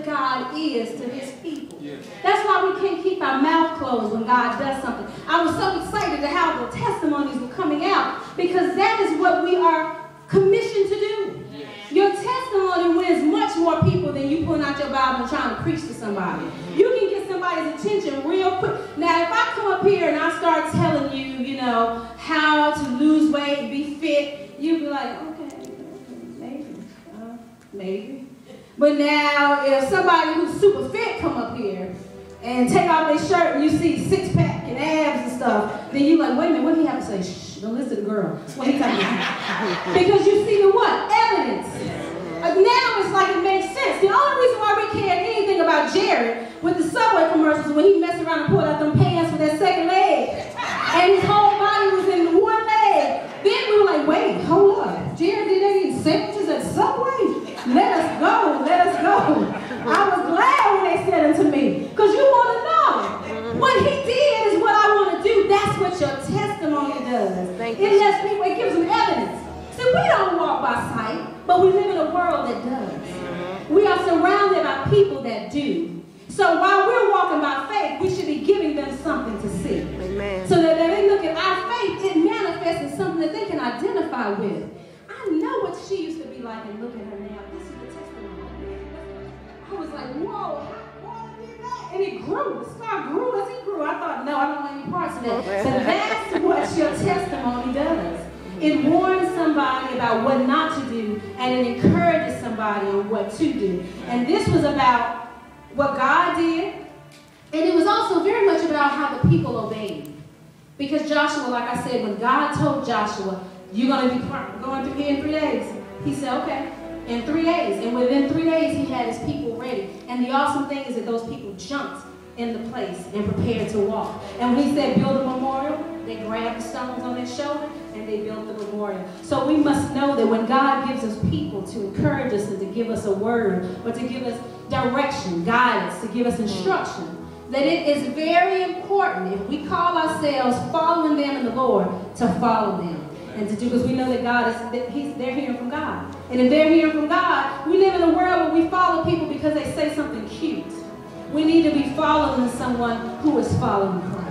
good God is to his people. That's why we can't keep our mouth closed when God does something. I was so excited to how the testimonies were coming out, because that is what we are commissioned to do. Your testimony wins much more people than you pulling out your Bible and trying to preach to somebody. You can get somebody's attention real quick. Now, if I come up here and I start telling you, you know, how to lose weight and be fit, you'll be like, okay, maybe. But now, if somebody who's super fit come up here and take off their shirt and you see six-pack and abs and stuff, then you're like, wait a minute, what do he have to say? Shh, don't listen to the girl. What he talking about? Because you see the what? Evidence. Now it's like it makes sense. The only reason why we cared anything about Jared with the Subway commercials when he messed around and pulled out them pants with that second leg, and his whole body was in one leg. Then we were like, wait, hold up. Jared, did they eat sandwiches at Subway? Let us go, let us go. I was glad when they said it to me, because you want to know. What he did is what I want to do. That's what your testimony does. It lets people, it gives them evidence. See, we don't walk by sight, but we live in a world that does. We are surrounded by people that do. So while we're walking by faith, we should be giving them something to see. Amen. So that when they look at our faith, it manifests in something that they can identify with. I know what she used to be like, and look at her now. This is the testimony. I was like, whoa, how did that? And it grew. The scar grew as he grew. I thought, no, I don't want any parts of that. So that's what your testimony does. It warns somebody about what not to do, and it encourages somebody on what to do. And this was about what God did, and it was also very much about how the people obeyed. Because Joshua, like I said, when God told Joshua, you're going to be going through here in 3 days, he said, okay, in 3 days. And within 3 days, he had his people ready. And the awesome thing is that those people jumped in the place and prepared to walk. And when he said build a memorial, they grabbed the stones on their shoulder and they built the memorial. So we must know that when God gives us people to encourage us and to give us a word, or to give us direction, guidance, to give us instruction, that it is very important, if we call ourselves following them in the Lord, to follow them. And to do, because we know that God is, they're hearing from God. And if they're hearing from God, we live in a world where we follow people because they say something cute. We need to be following someone who is following Christ.